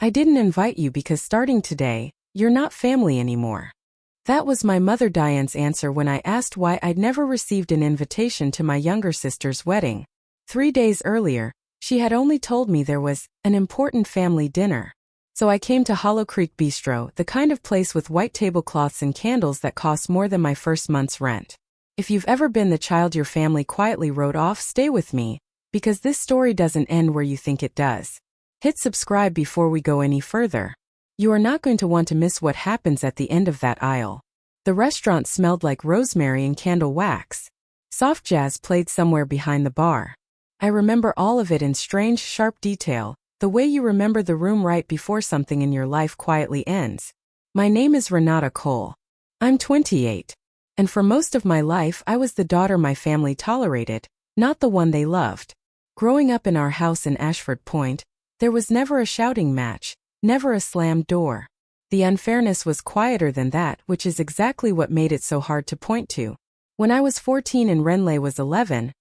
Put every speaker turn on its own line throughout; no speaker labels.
I didn't invite you because starting today, you're not family anymore. That was my mother Diane's answer when I asked why I'd never received an invitation to my younger sister's wedding. 3 days earlier, she had only told me there was an important family dinner. So I came to Hollow Creek Bistro, the kind of place with white tablecloths and candles that cost more than my first month's rent. If you've ever been the child your family quietly wrote off, stay with me, because this story doesn't end where you think it does. Hit subscribe before we go any further. You are not going to want to miss what happens at the end of that aisle. The restaurant smelled like rosemary and candle wax. Soft jazz played somewhere behind the bar. I remember all of it in strange, sharp detail, the way you remember the room right before something in your life quietly ends. My name is Renata Cole. I'm 28. And for most of my life I was the daughter my family tolerated, not the one they loved. Growing up in our house in Ashford Point, there was never a shouting match, never a slammed door. The unfairness was quieter than that, which is exactly what made it so hard to point to. When I was 14 and Renley was 11,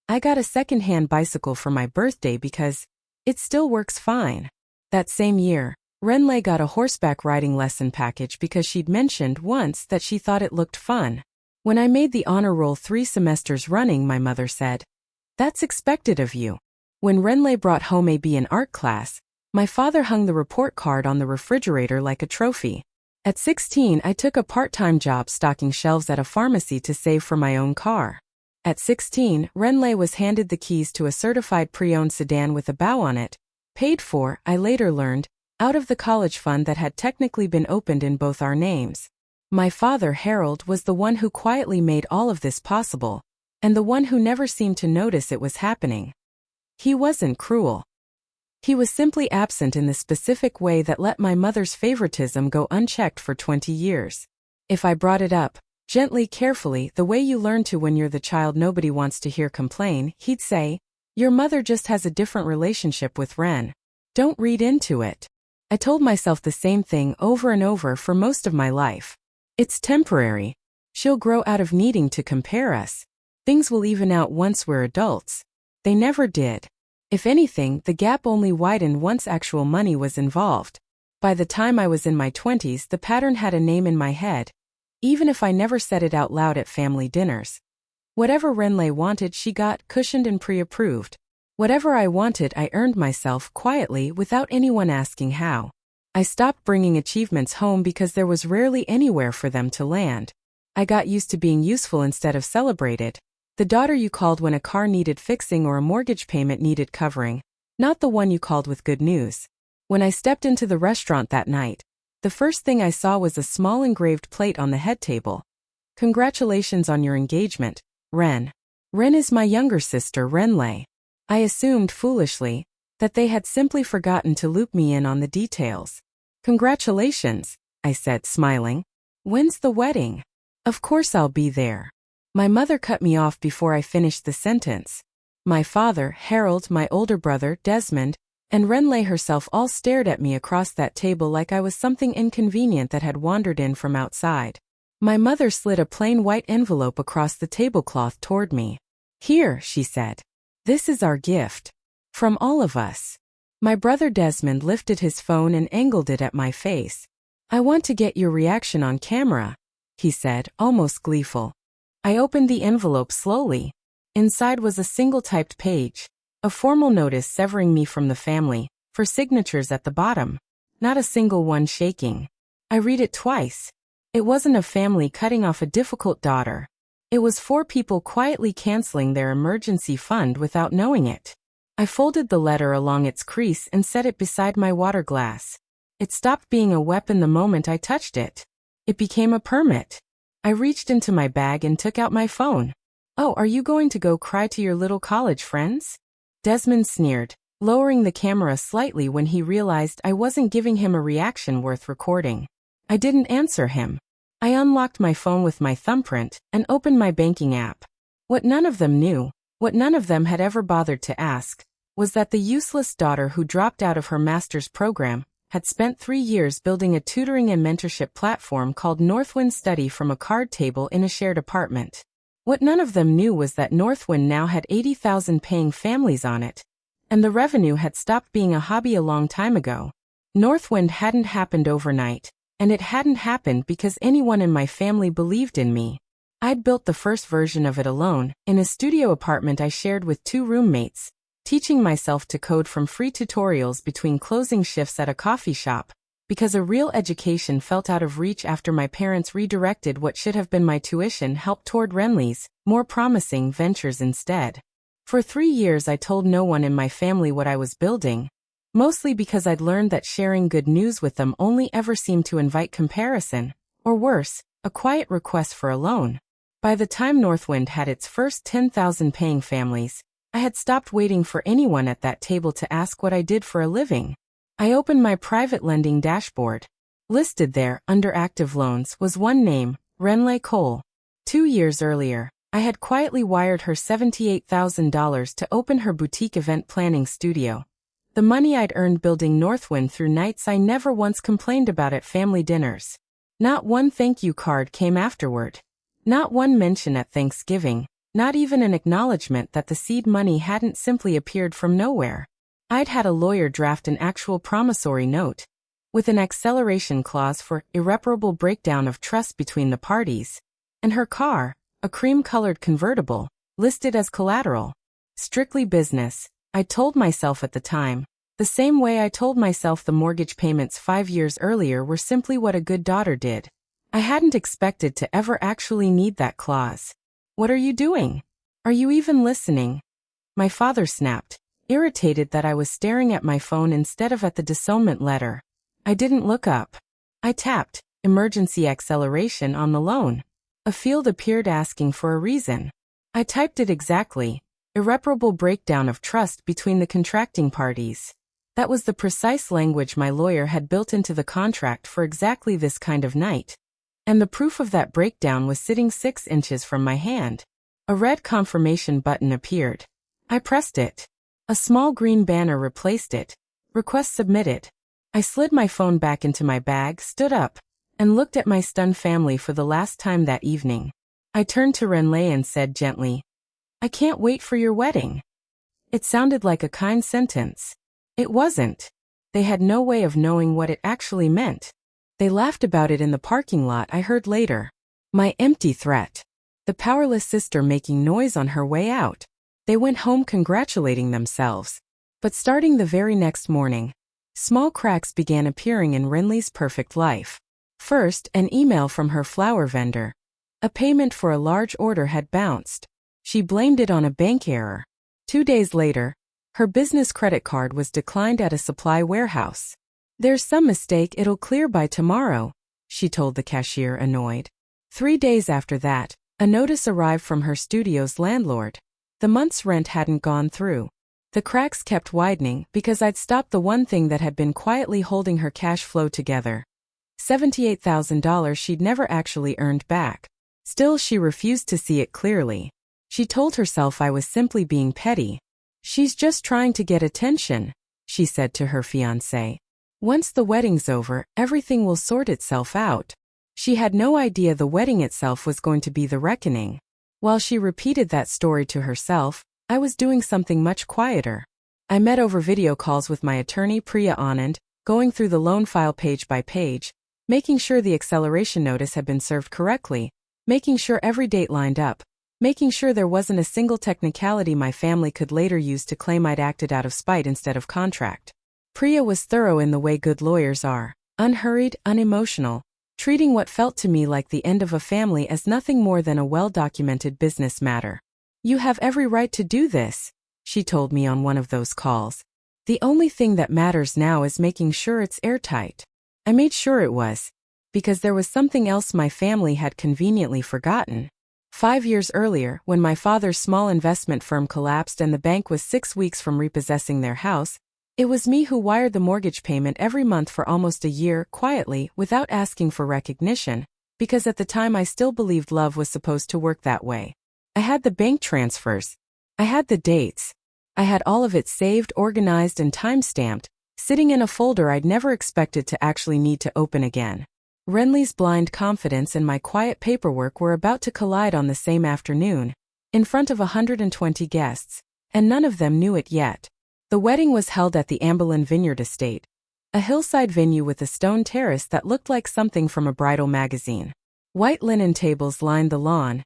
I got a second-hand bicycle for my birthday because it still works fine. That same year, Renley got a horseback riding lesson package because she'd mentioned once that she thought it looked fun. When I made the honor roll 3 semesters running, my mother said, "That's expected of you." When Renley brought home a B in art class, my father hung the report card on the refrigerator like a trophy. At 16, I took a part-time job stocking shelves at a pharmacy to save for my own car. At 16, Renley was handed the keys to a certified pre-owned sedan with a bow on it, paid for, I later learned, out of the college fund that had technically been opened in both our names. My father, Harold, was the one who quietly made all of this possible, and the one who never seemed to notice it was happening. He wasn't cruel. He was simply absent in the specific way that let my mother's favoritism go unchecked for 20 years. If I brought it up, gently, carefully, the way you learn to when you're the child nobody wants to hear complain, he'd say, "Your mother just has a different relationship with Ren. Don't read into it." I told myself the same thing over and over for most of my life. It's temporary. She'll grow out of needing to compare us. Things will even out once we're adults. They never did. If anything, the gap only widened once actual money was involved. By the time I was in my 20s, the pattern had a name in my head, even if I never said it out loud at family dinners. Whatever Renley wanted, she got, cushioned and pre-approved. Whatever I wanted, I earned myself quietly without anyone asking how. I stopped bringing achievements home because there was rarely anywhere for them to land. I got used to being useful instead of celebrated. The daughter you called when a car needed fixing or a mortgage payment needed covering, not the one you called with good news. When I stepped into the restaurant that night, the first thing I saw was a small engraved plate on the head table. "Congratulations on your engagement, Ren." Ren is my younger sister, Renley. I assumed, foolishly, that they had simply forgotten to loop me in on the details. "Congratulations," I said, smiling. "When's the wedding?" "Of course I'll be there." My mother cut me off before I finished the sentence. My father, Harold, my older brother, Desmond, and Renley herself all stared at me across that table like I was something inconvenient that had wandered in from outside. My mother slid a plain white envelope across the tablecloth toward me. "Here," she said. "This is our gift. From all of us." My brother Desmond lifted his phone and angled it at my face. "I want to get your reaction on camera," he said, almost gleeful. I opened the envelope slowly. Inside was a single typed page. A formal notice severing me from the family, for signatures at the bottom. Not a single one shaking. I read it twice. It wasn't a family cutting off a difficult daughter. It was 4 people quietly canceling their emergency fund without knowing it. I folded the letter along its crease and set it beside my water glass. It stopped being a weapon the moment I touched it. It became a permit. I reached into my bag and took out my phone. "Oh, are you going to go cry to your little college friends?" Desmond sneered, lowering the camera slightly when he realized I wasn't giving him a reaction worth recording. I didn't answer him. I unlocked my phone with my thumbprint and opened my banking app. What none of them knew, what none of them had ever bothered to ask, was that the useless daughter who dropped out of her master's program had spent 3 years building a tutoring and mentorship platform called Northwind Study from a card table in a shared apartment. What none of them knew was that Northwind now had 80,000 paying families on it, and the revenue had stopped being a hobby a long time ago. Northwind hadn't happened overnight, and it hadn't happened because anyone in my family believed in me. I'd built the first version of it alone, in a studio apartment I shared with 2 roommates, teaching myself to code from free tutorials between closing shifts at a coffee shop, because a real education felt out of reach after my parents redirected what should have been my tuition help toward Renly's more promising ventures instead. For 3 years I told no one in my family what I was building, mostly because I'd learned that sharing good news with them only ever seemed to invite comparison, or worse, a quiet request for a loan. By the time Northwind had its first 10,000 paying families, I had stopped waiting for anyone at that table to ask what I did for a living. I opened my private lending dashboard. Listed there, under active loans, was one name, Renly Cole. 2 years earlier, I had quietly wired her $78,000 to open her boutique event planning studio. The money I'd earned building Northwind through nights I never once complained about at family dinners. Not one thank you card came afterward. Not one mention at Thanksgiving, not even an acknowledgement that the seed money hadn't simply appeared from nowhere. I'd had a lawyer draft an actual promissory note, with an acceleration clause for irreparable breakdown of trust between the parties, and her car, a cream-colored convertible, listed as collateral. Strictly business, I told myself at the time, the same way I told myself the mortgage payments 5 years earlier were simply what a good daughter did. I hadn't expected to ever actually need that clause. What are you doing? Are you even listening? My father snapped, irritated that I was staring at my phone instead of at the disownment letter. I didn't look up. I tapped emergency acceleration on the loan. A field appeared asking for a reason. I typed it exactly. Irreparable breakdown of trust between the contracting parties. That was the precise language my lawyer had built into the contract for exactly this kind of night. And the proof of that breakdown was sitting 6 inches from my hand. A red confirmation button appeared. I pressed it. A small green banner replaced it. Request submitted. I slid my phone back into my bag, stood up, and looked at my stunned family for the last time that evening. I turned to Renly and said gently, "I can't wait for your wedding." It sounded like a kind sentence. It wasn't. They had no way of knowing what it actually meant. They laughed about it in the parking lot I heard later. My empty threat. The powerless sister making noise on her way out. They went home congratulating themselves. But starting the very next morning, small cracks began appearing in Renly's perfect life. First, an email from her flower vendor. A payment for a large order had bounced. She blamed it on a bank error. 2 days later, her business credit card was declined at a supply warehouse. "There's some mistake, it'll clear by tomorrow," she told the cashier, annoyed. 3 days after that, a notice arrived from her studio's landlord. The month's rent hadn't gone through. The cracks kept widening because I'd stopped the one thing that had been quietly holding her cash flow together. $78,000 she'd never actually earned back. Still, she refused to see it clearly. She told herself I was simply being petty. "She's just trying to get attention," she said to her fiancé. "Once the wedding's over, everything will sort itself out." She had no idea the wedding itself was going to be the reckoning. While she repeated that story to herself, I was doing something much quieter. I met over video calls with my attorney Priya Anand, going through the loan file page by page, making sure the acceleration notice had been served correctly, making sure every date lined up, making sure there wasn't a single technicality my family could later use to claim I'd acted out of spite instead of contract. Priya was thorough in the way good lawyers are, unhurried, unemotional, treating what felt to me like the end of a family as nothing more than a well-documented business matter. "You have every right to do this," she told me on one of those calls. "The only thing that matters now is making sure it's airtight." I made sure it was, because there was something else my family had conveniently forgotten. 5 years earlier, when my father's small investment firm collapsed and the bank was 6 weeks from repossessing their house, it was me who wired the mortgage payment every month for almost a year, quietly, without asking for recognition, because at the time I still believed love was supposed to work that way. I had the bank transfers. I had the dates. I had all of it saved, organized, and time-stamped, sitting in a folder I'd never expected to actually need to open again. Renly's blind confidence and my quiet paperwork were about to collide on the same afternoon, in front of 120 guests, and none of them knew it yet. The wedding was held at the Amberlin Vineyard estate, A hillside venue with a stone terrace that looked like something from a bridal magazine. White linen tables lined the lawn,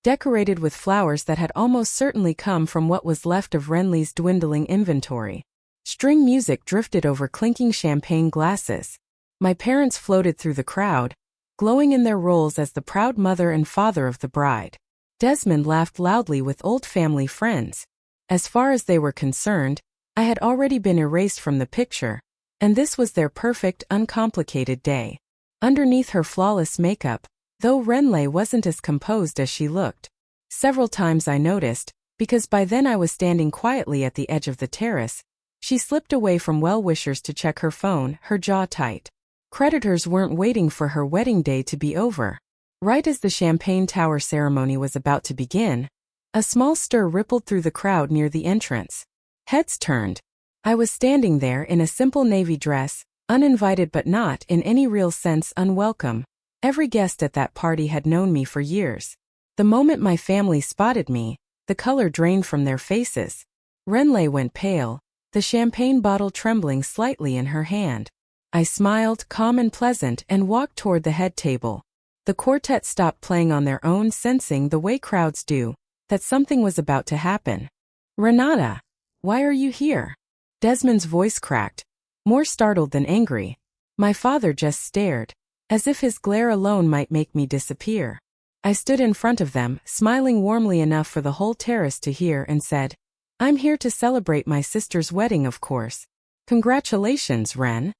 decorated with flowers that had almost certainly come from what was left of Renly's dwindling inventory. String music drifted over clinking champagne glasses. My parents floated through the crowd, glowing in their roles as the proud mother and father of the bride. Desmond laughed loudly with old family friends. As far as they were concerned, I had already been erased from the picture, and this was their perfect, uncomplicated day. Underneath her flawless makeup, though Renly wasn't as composed as she looked. Several times I noticed, because by then I was standing quietly at the edge of the terrace, she slipped away from well-wishers to check her phone, her jaw tight. Creditors weren't waiting for her wedding day to be over. Right as the champagne tower ceremony was about to begin, a small stir rippled through the crowd near the entrance. Heads turned. I was standing there in a simple navy dress, uninvited but not in any real sense unwelcome. Every guest at that party had known me for years. The moment my family spotted me, the color drained from their faces. Renly went pale, the champagne bottle trembling slightly in her hand. I smiled, calm and pleasant, and walked toward the head table. The quartet stopped playing on their own, sensing the way crowds do, that something was about to happen. "Renata, why are you here?" Desmond's voice cracked, more startled than angry. My father just stared, as if his glare alone might make me disappear. I stood in front of them, smiling warmly enough for the whole terrace to hear, and said, "I'm here to celebrate my sister's wedding, of course. Congratulations, Ren."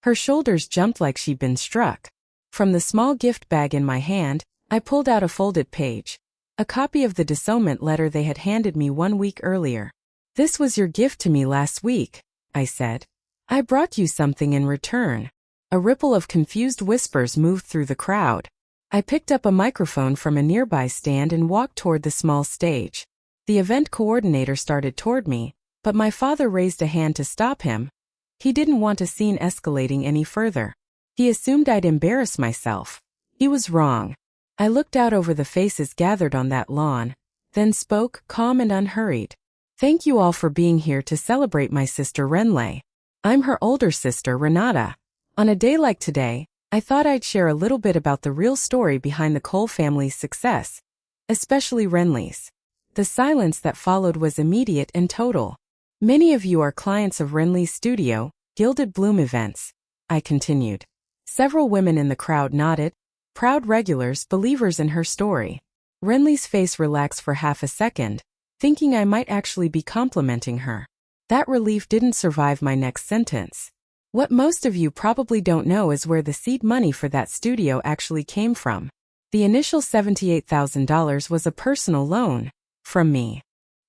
Her shoulders jumped like she'd been struck. From the small gift bag in my hand, I pulled out a folded page. A copy of the disownment letter they had handed me 1 week earlier. "This was your gift to me last week," I said. "I brought you something in return." A ripple of confused whispers moved through the crowd. I picked up a microphone from a nearby stand and walked toward the small stage. The event coordinator started toward me, but my father raised a hand to stop him. He didn't want a scene escalating any further. He assumed I'd embarrass myself. He was wrong. I looked out over the faces gathered on that lawn, then spoke, calm and unhurried. "Thank you all for being here to celebrate my sister Renly. I'm her older sister, Renata. On a day like today, I thought I'd share a little bit about the real story behind the Cole family's success, especially Renly's." The silence that followed was immediate and total. "Many of you are clients of Renly's studio, Gilded Bloom Events," I continued. Several women in the crowd nodded, proud regulars, believers in her story. Renly's face relaxed for half a second, thinking I might actually be complimenting her. That relief didn't survive my next sentence. "What most of you probably don't know is where the seed money for that studio actually came from. The initial $78,000 was a personal loan from me."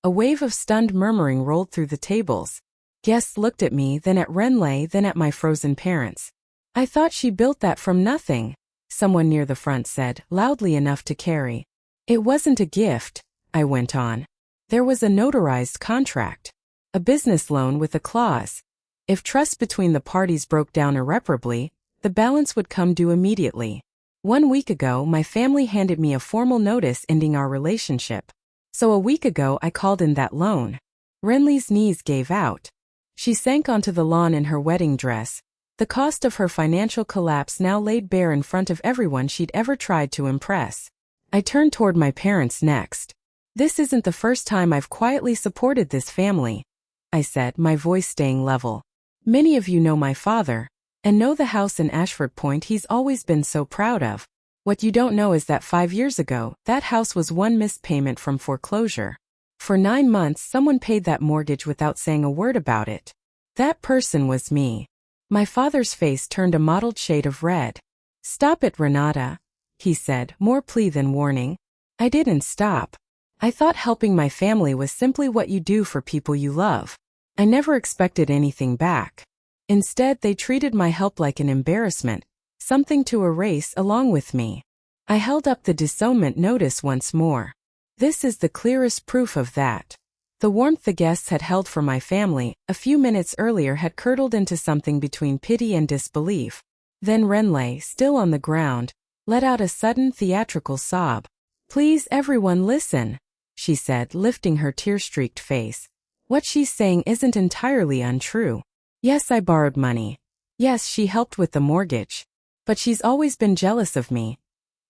A wave of stunned murmuring rolled through the tables. Guests looked at me, then at Renly, then at my frozen parents. "I thought she built that from nothing," someone near the front said, loudly enough to carry. "It wasn't a gift," I went on. "There was a notarized contract. A business loan with a clause. If trust between the parties broke down irreparably, the balance would come due immediately. 1 week ago, my family handed me a formal notice ending our relationship. So a week ago I called in that loan." Renly's knees gave out. She sank onto the lawn in her wedding dress. The cost of her financial collapse now laid bare in front of everyone she'd ever tried to impress. I turned toward my parents next. "This isn't the first time I've quietly supported this family," I said, my voice staying level. "Many of you know my father, and know the house in Ashford Point he's always been so proud of. What you don't know is that 5 years ago, that house was one missed payment from foreclosure. For 9 months someone paid that mortgage without saying a word about it. That person was me." My father's face turned a mottled shade of red. "Stop it, Renata," he said, more plea than warning. I didn't stop. I thought helping my family was simply what you do for people you love. I never expected anything back. Instead, they treated my help like an embarrassment, something to erase along with me. I held up the disownment notice once more. This is the clearest proof of that. The warmth the guests had held for my family a few minutes earlier had curdled into something between pity and disbelief. Then Renly, still on the ground, let out a sudden theatrical sob. "Please everyone listen," she said, lifting her tear-streaked face. "What she's saying isn't entirely untrue. Yes, I borrowed money. Yes, she helped with the mortgage. But she's always been jealous of me.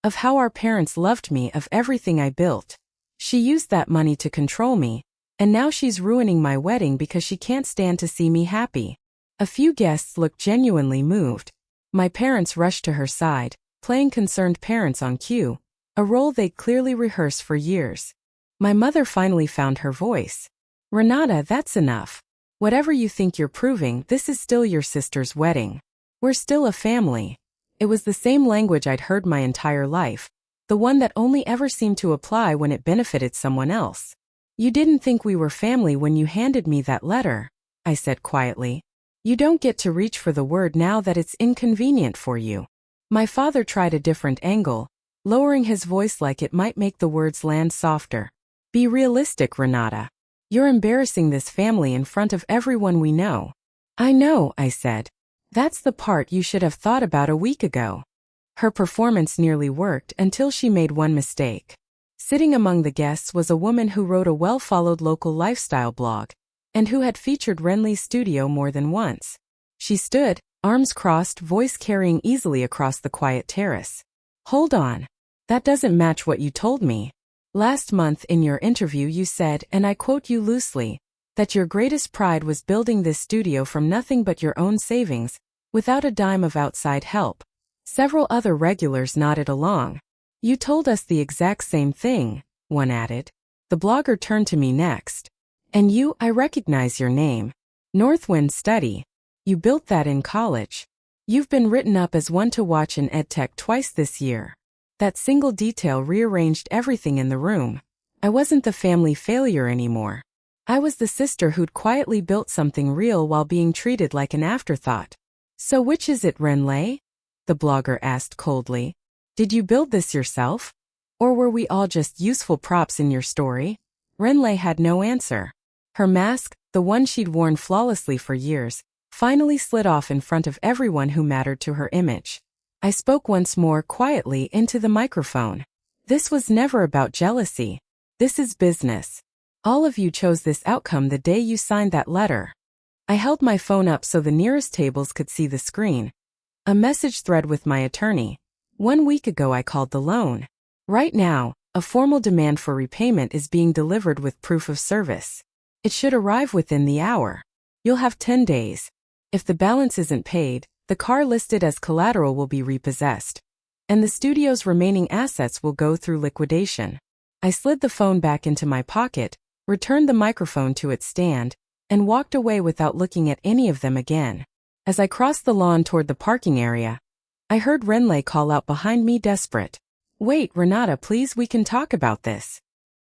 Of how our parents loved me, of everything I built. She used that money to control me, and now she's ruining my wedding because she can't stand to see me happy. A few guests looked genuinely moved. My parents rushed to her side, playing concerned parents on cue, a role they'd clearly rehearsed for years. My mother finally found her voice. Renata, that's enough. Whatever you think you're proving, this is still your sister's wedding. We're still a family. It was the same language I'd heard my entire life, the one that only ever seemed to apply when it benefited someone else. You didn't think we were family when you handed me that letter, I said quietly. You don't get to reach for the word now that it's inconvenient for you. My father tried a different angle, lowering his voice like it might make the words land softer. Be realistic, Renata. You're embarrassing this family in front of everyone we know. I know, I said. That's the part you should have thought about a week ago. Her performance nearly worked until she made one mistake. Sitting among the guests was a woman who wrote a well-followed local lifestyle blog, and who had featured Renly's studio more than once. She stood, arms crossed, voice carrying easily across the quiet terrace. Hold on. That doesn't match what you told me. Last month in your interview you said, and I quote you loosely, that your greatest pride was building this studio from nothing but your own savings, without a dime of outside help. Several other regulars nodded along. You told us the exact same thing, one added. The blogger turned to me next. And you, I recognize your name. Northwind Study. You built that in college. You've been written up as one to watch in EdTech twice this year. That single detail rearranged everything in the room. I wasn't the family failure anymore. I was the sister who'd quietly built something real while being treated like an afterthought. So which is it, Renly? The blogger asked coldly. Did you build this yourself? Or were we all just useful props in your story? Renly had no answer. Her mask, the one she'd worn flawlessly for years, finally slid off in front of everyone who mattered to her image. I spoke once more quietly into the microphone. This was never about jealousy. This is business. All of you chose this outcome the day you signed that letter. I held my phone up so the nearest tables could see the screen. A message thread with my attorney. 1 week ago I called the loan. Right now, a formal demand for repayment is being delivered with proof of service. It should arrive within the hour. You'll have 10 days. If the balance isn't paid, the car listed as collateral will be repossessed, and the studio's remaining assets will go through liquidation. I slid the phone back into my pocket, returned the microphone to its stand, and walked away without looking at any of them again. As I crossed the lawn toward the parking area, I heard Renly call out behind me, desperate. Wait, Renata, please, we can talk about this.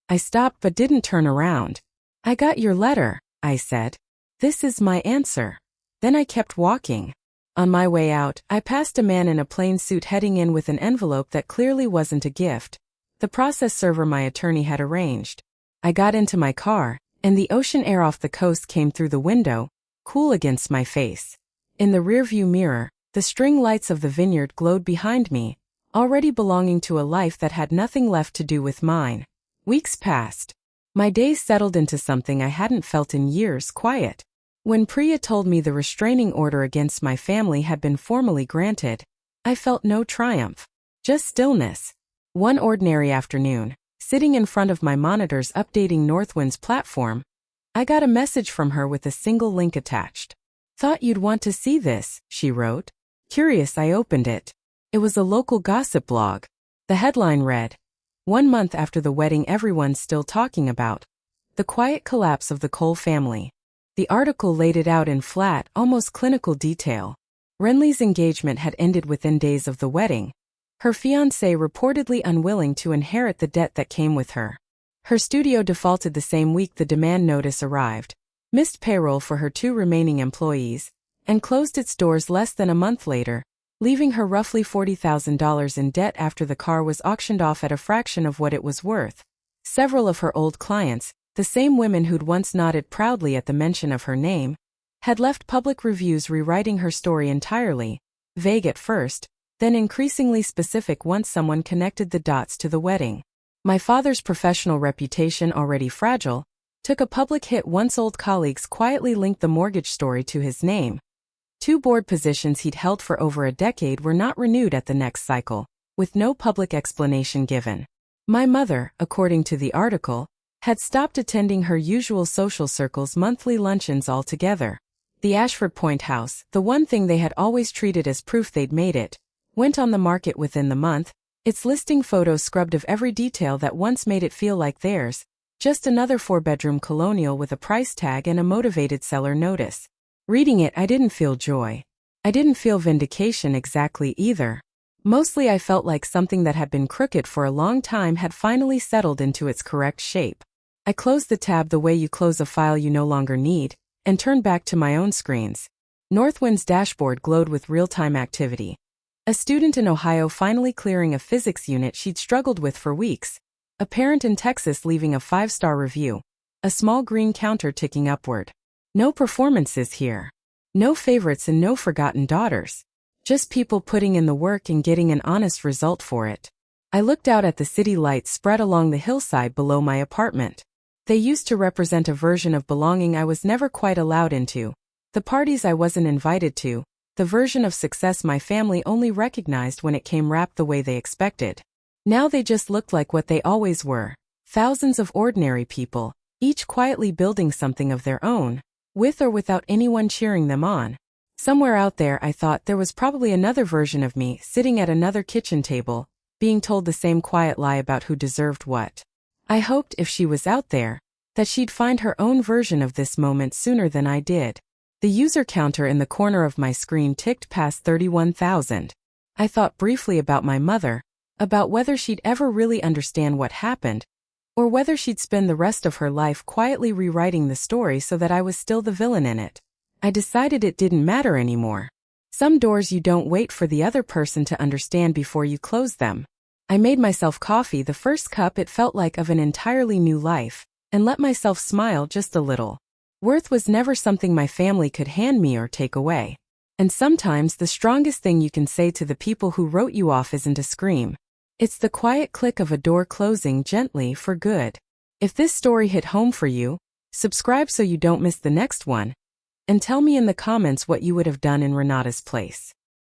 I stopped but didn't turn around. I got your letter, I said. This is my answer. Then I kept walking. On my way out, I passed a man in a plain suit heading in with an envelope that clearly wasn't a gift. The process server my attorney had arranged. I got into my car, and the ocean air off the coast came through the window, cool against my face. In the rearview mirror, the string lights of the vineyard glowed behind me, already belonging to a life that had nothing left to do with mine. Weeks passed. My days settled into something I hadn't felt in years, quiet. When Priya told me the restraining order against my family had been formally granted, I felt no triumph, just stillness. One ordinary afternoon, sitting in front of my monitors updating Northwind's platform, I got a message from her with a single link attached. Thought you'd want to see this, she wrote. Curious, I opened it. It was a local gossip blog. The headline read, 1 month after the wedding everyone's still talking about. The quiet collapse of the Cole family. The article laid it out in flat, almost clinical detail. Renly's engagement had ended within days of the wedding. Her fiancé reportedly unwilling to inherit the debt that came with her. Her studio defaulted the same week the demand notice arrived, missed payroll for her 2 remaining employees, and closed its doors less than a month later, leaving her roughly $40,000 in debt after the car was auctioned off at a fraction of what it was worth. Several of her old clients, the same women who'd once nodded proudly at the mention of her name, had left public reviews rewriting her story entirely, vague at first, then increasingly specific once someone connected the dots to the wedding. My father's professional reputation, already fragile, took a public hit once old colleagues quietly linked the mortgage story to his name. 2 board positions he'd held for over a decade were not renewed at the next cycle, with no public explanation given. My mother, according to the article, had stopped attending her usual social circles' monthly luncheons altogether. The Ashford Point house, the one thing they had always treated as proof they'd made it, went on the market within the month, its listing photos scrubbed of every detail that once made it feel like theirs, just another 4-bedroom colonial with a price tag and a motivated seller notice. Reading it, I didn't feel joy. I didn't feel vindication exactly either. Mostly I felt like something that had been crooked for a long time had finally settled into its correct shape. I closed the tab the way you close a file you no longer need, and turned back to my own screens. Northwind's dashboard glowed with real-time activity. A student in Ohio finally clearing a physics unit she'd struggled with for weeks. A parent in Texas leaving a 5-star review. A small green counter ticking upward. No performances here. No favorites and no forgotten daughters. Just people putting in the work and getting an honest result for it. I looked out at the city lights spread along the hillside below my apartment. They used to represent a version of belonging I was never quite allowed into. The parties I wasn't invited to. The version of success my family only recognized when it came wrapped the way they expected. Now they just looked like what they always were. Thousands of ordinary people, each quietly building something of their own, with or without anyone cheering them on. Somewhere out there I thought there was probably another version of me sitting at another kitchen table, being told the same quiet lie about who deserved what. I hoped if she was out there, that she'd find her own version of this moment sooner than I did. The user counter in the corner of my screen ticked past 31,000. I thought briefly about my mother, about whether she'd ever really understand what happened, or whether she'd spend the rest of her life quietly rewriting the story so that I was still the villain in it. I decided it didn't matter anymore. Some doors you don't wait for the other person to understand before you close them. I made myself coffee, the first cup it felt like of an entirely new life, and let myself smile just a little. Worth was never something my family could hand me or take away. And sometimes the strongest thing you can say to the people who wrote you off isn't a scream. It's the quiet click of a door closing gently for good. If this story hit home for you, subscribe so you don't miss the next one. And tell me in the comments what you would have done in Renata's place.